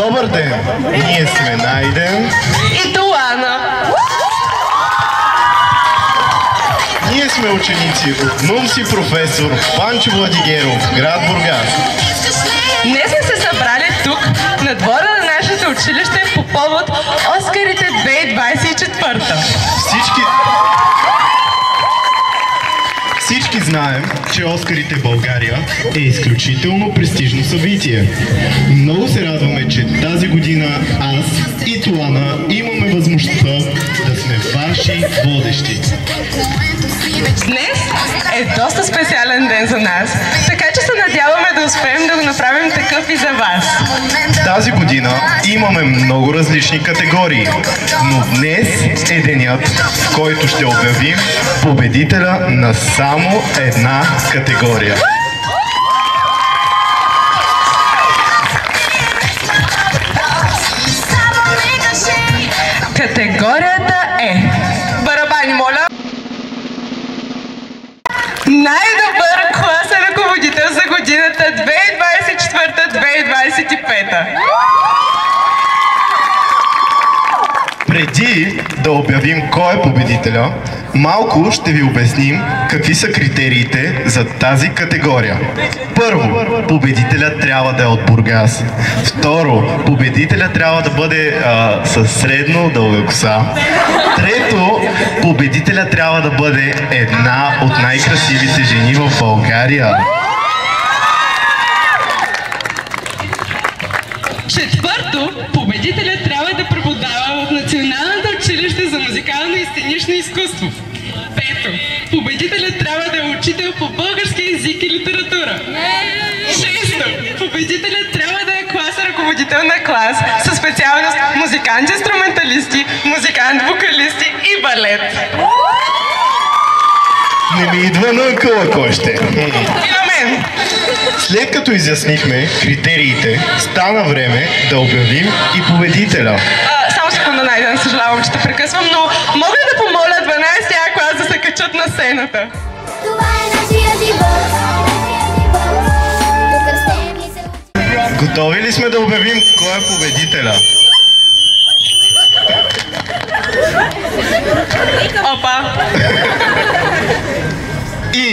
Добър ден! Ние сме Найден и Туана. Ние сме ученици от Нунси професор Панчо Владигеров, град Бургас. Днес сме се събрали тук, на двора на нашето училище по повод Оскарите 2024. Всички знаем, че Оскарите в България е изключително престижно събитие. Много се радваме, че тази година аз и Туана имаме възможността да сме ваши водещи. Днес е доста специален ден за нас, така че се надяваме да успеем да го направим такъв и за вас. Тази година имаме много различни категории, но днес е денят, в който ще обявим победителя на само една категория. Категорията е... Барабани, моля! Най-добър класен ръководител за годината 2024-2025. Преди да обявим кой е победителя, малко ще ви обясним какви са критериите за тази категория. Първо, победителят трябва да е от Бургас. Второ, победителят трябва да бъде със средно дълга коса. Трето, победителят трябва да бъде една от най-красивите жени в България. Четвърто, победителят трябва да преподава в Националното училище за музикално и сценично изкуство. Пето, победителят трябва да е учител по български език и литература. Шесто, победителят трябва да е класен ръководител на клас със специалност музикант-инструменталисти, музикант-вокалисти и балет. Не ми идва на къла кой ще. И на мен. След като изяснихме критериите, стана време да обявим и победителя. Само секунда, Найден, съжалявам, че те прекъсвам, но мога ли да помоля 12-я клас да се качат на сцената? Това е нашия живот. Готови ли сме да обявим кой е победителя? Опа! И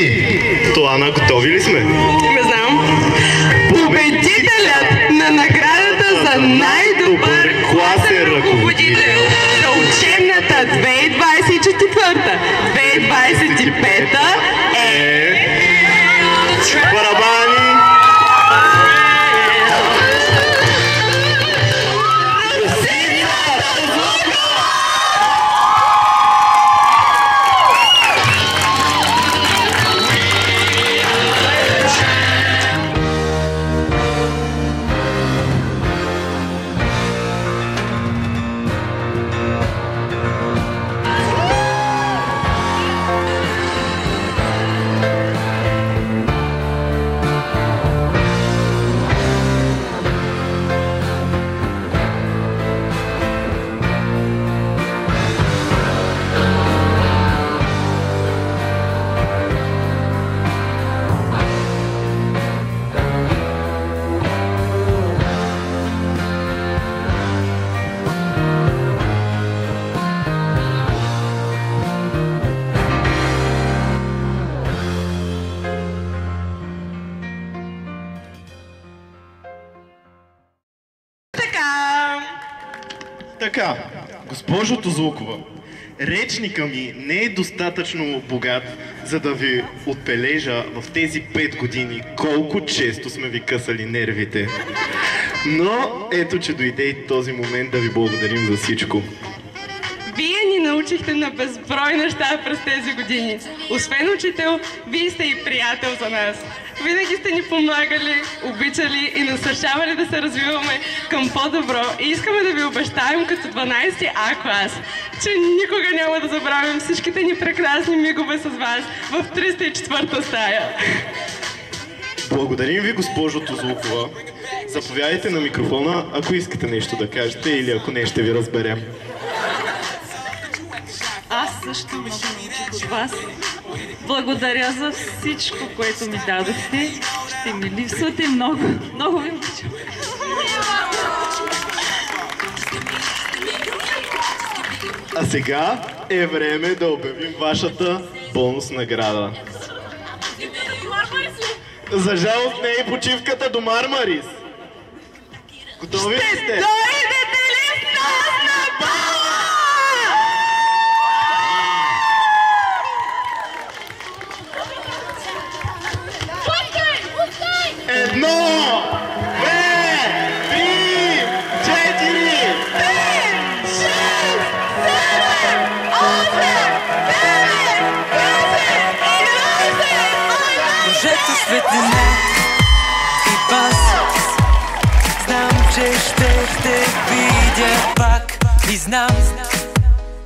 Туана, готови ли сме? Не знам. Победителят на наградата за най-добър класен ръководител за учебната 2024-2025 е... Барабани! Така, госпожо Тозлукова, речника ми не е достатъчно богат, за да ви отбележа в тези 5 години колко често сме ви късали нервите. Но ето, че дойде и този момент да ви благодарим за всичко. Вие ни научихте на безброй неща през тези години. Освен учител, вие сте и приятел за нас. Винаги сте ни помагали, обичали и насърчавали да се развиваме към по-добро. И искаме да ви обещаем като 12 А клас, че никога няма да забравим всичките ни прекрасни мигове с вас в 304-та стая. Благодарим ви, госпожо Тозлукова. Заповядайте на микрофона, ако искате нещо да кажете или ако не, ще ви разберем. Аз също много научих от вас. Благодаря за всичко, което ми дадохте. Ще ми липсвате много. Много ви обичам. А сега е време да обявим вашата бонус награда. За жалост не е почивката до Мармарис. Готови ли сте? Дойдете ли с нас на бала? Едно, две, три, четири, пет, шест, седем, осем, девет, 10, 11, Мъжето светлина и бас. Знам, че ще те видя пак. И знам,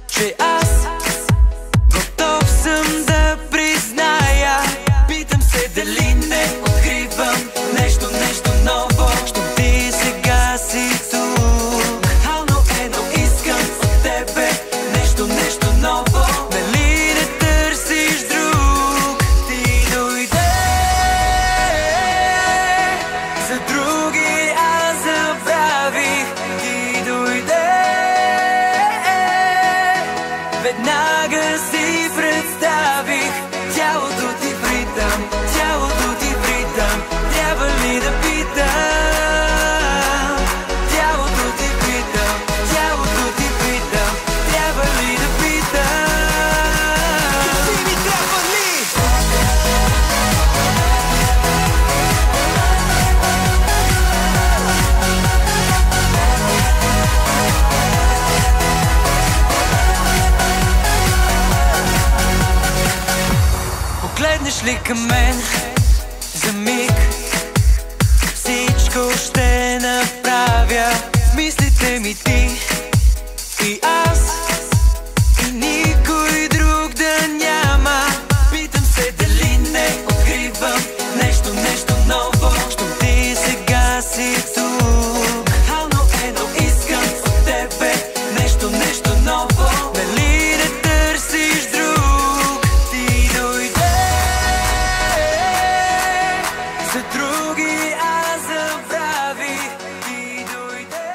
че аз готов съм да призная. Питам се дали не откривам нещо ново. Щом ти сега си тук, едно искам от тебе нещо ново. Дали не търсиш друг? Ти дойде за други, аз забравих. Ти дойде, веднага си представих. Тялото ти в ритъм, тялото ти в ритъм. Трябва ли да питам? Тялото ти в ритъм, тялото ти в ритъм. Трябва ли да питам? Кажи ми, трябва ли? Погледнеш ли към мен за миг, всичко ще направя. В мислите ми ти и аз, и никой друг да няма. Питам се дали не откривам нещо ново. Щом ти сега си тук, едно искам от тебе нещо ново. Дали не търсиш друг? Ти дойде за други, аз забравих. Ти дойде.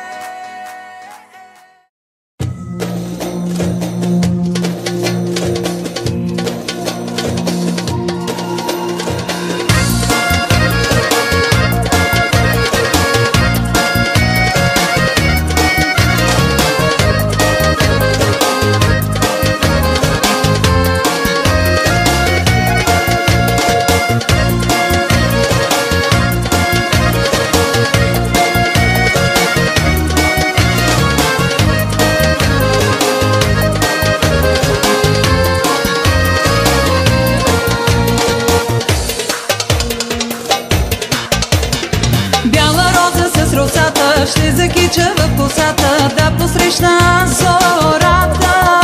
Бяла роза с росата ще закича в косата, да посрещна зората.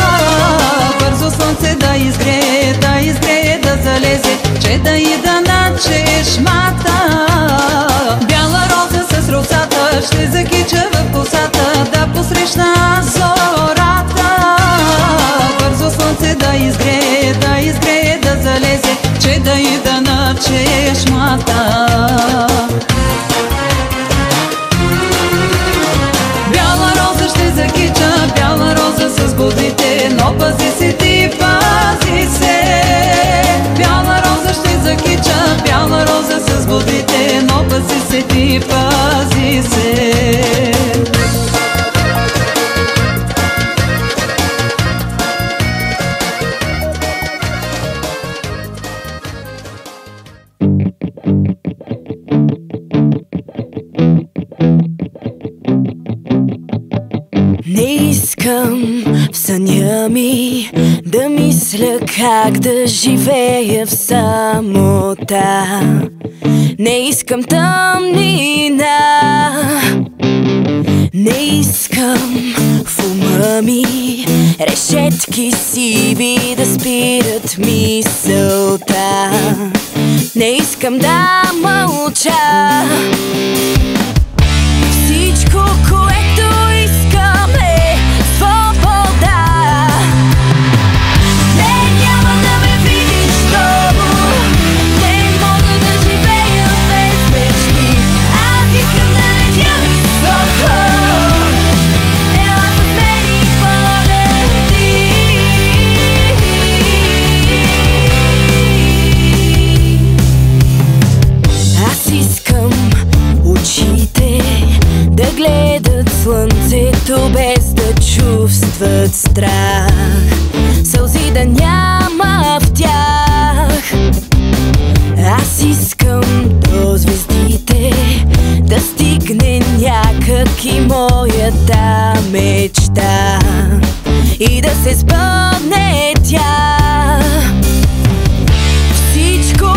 Бързо слънце да изгрее, да залезе, че да ида на чешмата. Бяла роза с росата ще закича в косата, да посрещна зората. Бързо слънце да изгрее, да залезе, че да ида на чешмата. Бяла роза ще закича, бяла роза с годите, но пази се ти, пази се. Бяла роза ще закича, бяла роза с годите, но пази се ти, пази се. Не искам в съня ми да мисля как да живея в самота. Не искам тъмнина, не искам в ума ми решетки сиви да спират мисълта. Не искам да мълча. Всичко, което искам е свобода. Не, няма да ме видиш много. Не мога да живея без мечти. Аз искам да летя високо. Ела с мен и полети. слънцето без да чувстват страх, сълзи да няма в тях. Аз искам до звездите да стигне някак и моята мечта и да се сбъдне тя. Всичко,